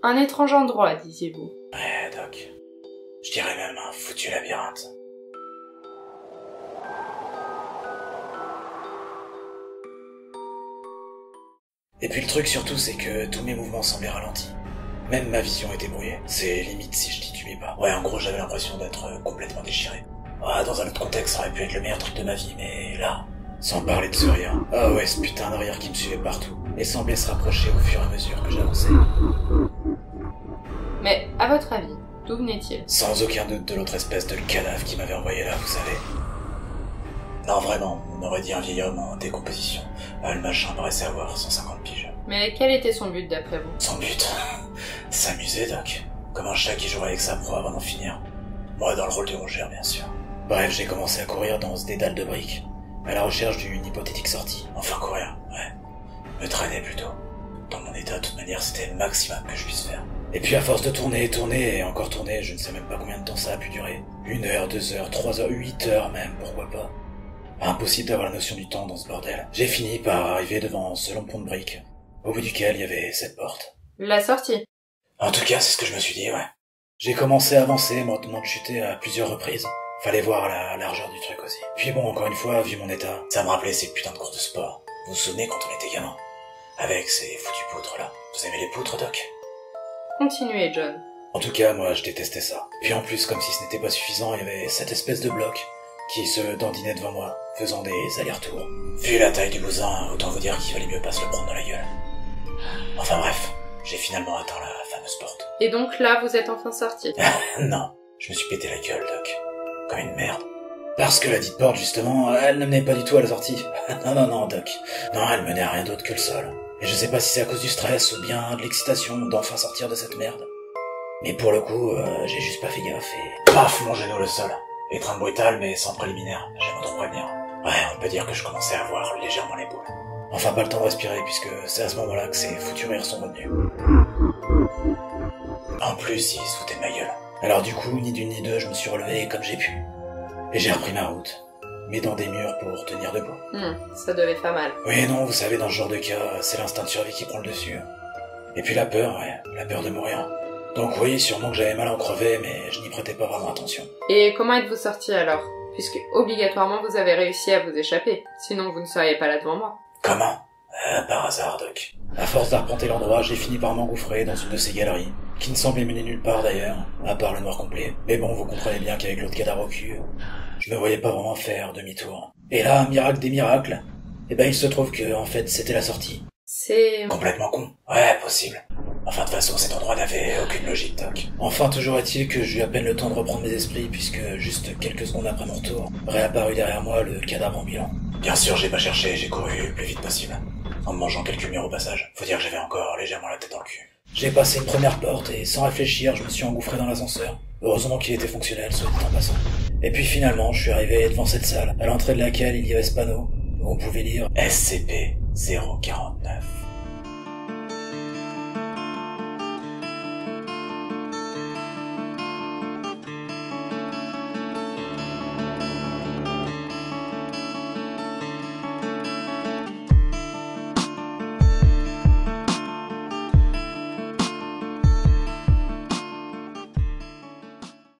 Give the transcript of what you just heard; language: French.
Un étrange endroit, disiez-vous. Ouais, Doc. Je dirais même un foutu labyrinthe. Et puis le truc surtout, c'est que tous mes mouvements semblaient ralentis. Même ma vision était brouillée. C'est limite si je titubais pas. Ouais, en gros, j'avais l'impression d'être complètement déchiré. Ah, dans un autre contexte, ça aurait pu être le meilleur truc de ma vie, mais là... Sans parler de ce rire. Ah ouais, ce putain de rire qui me suivait partout, et semblait se rapprocher au fur et à mesure que j'avançais. Mais, à votre avis, d'où venait-il? Sans aucun doute de l'autre espèce de cadavre qui m'avait envoyé là, vous savez. Non, vraiment, on aurait dit un vieil homme en décomposition. Le machin paraissait avoir 150 piges. Mais quel était son but d'après vous? Son but? S'amuser, Doc. Comme un chat qui jouerait avec sa proie avant d'en finir. Moi, dans le rôle du rongeur, bien sûr. Bref, j'ai commencé à courir dans ce dédale de briques, à la recherche d'une hypothétique sortie. Enfin, courir, ouais. Me traîner plutôt. Dans mon état, de toute manière, c'était le maximum que je puisse faire. Et puis à force de tourner, et encore tourner, je ne sais même pas combien de temps ça a pu durer. 1 heure, 2 heures, 3 heures, 8 heures même, pourquoi pas. Impossible d'avoir la notion du temps dans ce bordel. J'ai fini par arriver devant ce long pont de briques, au bout duquel il y avait cette porte. La sortie. En tout cas, c'est ce que je me suis dit, ouais. J'ai commencé à avancer, m'en chuter à plusieurs reprises. Fallait voir la largeur du truc aussi. Puis bon, encore une fois, vu mon état, ça me rappelait ces putains de courses de sport. Vous vous souvenez quand on était gamin? Avec ces foutues poutres là. Vous aimez les poutres, Doc? Continuez, John. En tout cas, moi, je détestais ça. Puis en plus, comme si ce n'était pas suffisant, il y avait cette espèce de bloc qui se dandinait devant moi, faisant des allers-retours. Vu la taille du bousin, autant vous dire qu'il fallait mieux pas se le prendre dans la gueule. Enfin bref, j'ai finalement atteint la fameuse porte. Et donc là, vous êtes enfin sorti. Non, je me suis pété la gueule, Doc. Comme une merde. Parce que la dite porte, justement, elle ne menait pas du tout à la sortie. Non, Doc. Non, elle menait à rien d'autre que le sol. Et je sais pas si c'est à cause du stress ou bien de l'excitation d'enfin sortir de cette merde. Mais pour le coup, j'ai juste pas fait gaffe et... Paf, mon genou le sol. Étreinte brutale, mais sans préliminaire. J'aime trop prévenir. Ouais, on peut dire que je commençais à avoir légèrement les boules. Enfin, pas le temps de respirer, puisque c'est à ce moment-là que ces foutus rires sont revenus. En plus, ils se foutaient de ma gueule. Alors du coup, ni d'une ni deux, je me suis relevé comme j'ai pu. Et j'ai repris ma route, mes dents des murs pour tenir debout. Ça devait faire mal. Oui et non, vous savez, dans ce genre de cas, c'est l'instinct de survie qui prend le dessus. Et puis la peur, ouais, la peur de mourir. Donc oui, sûrement que j'avais mal à en crever, mais je n'y prêtais pas vraiment attention. Et comment êtes-vous sorti alors? Puisque obligatoirement vous avez réussi à vous échapper, sinon vous ne seriez pas là devant moi. Comment? Par hasard, Doc. À force d'arpenter l'endroit, j'ai fini par m'engouffrer dans une de ces galeries, qui ne semblait mener nulle part d'ailleurs, à part le noir complet. Mais bon, vous comprenez bien qu'avec l'autre cadavre au cul, je me voyais pas vraiment faire demi-tour. Et là, miracle des miracles, il se trouve que, en fait, c'était la sortie. C'est... Complètement con. Ouais, possible. Enfin, de toute façon, cet endroit n'avait aucune logique, Doc. Enfin, toujours est-il que j'ai eu à peine le temps de reprendre mes esprits, puisque juste quelques secondes après mon retour, réapparut derrière moi le cadavre ambulant. Bien sûr, j'ai pas cherché, j'ai couru le plus vite possible. En me mangeant quelques murs au passage. Faut dire que j'avais encore légèrement la tête dans le cul. J'ai passé une première porte et sans réfléchir, je me suis engouffré dans l'ascenseur. Heureusement qu'il était fonctionnel, soit dit en passant. Et puis finalement, je suis arrivé devant cette salle, à l'entrée de laquelle il y avait ce panneau, où on pouvait lire SCP-049.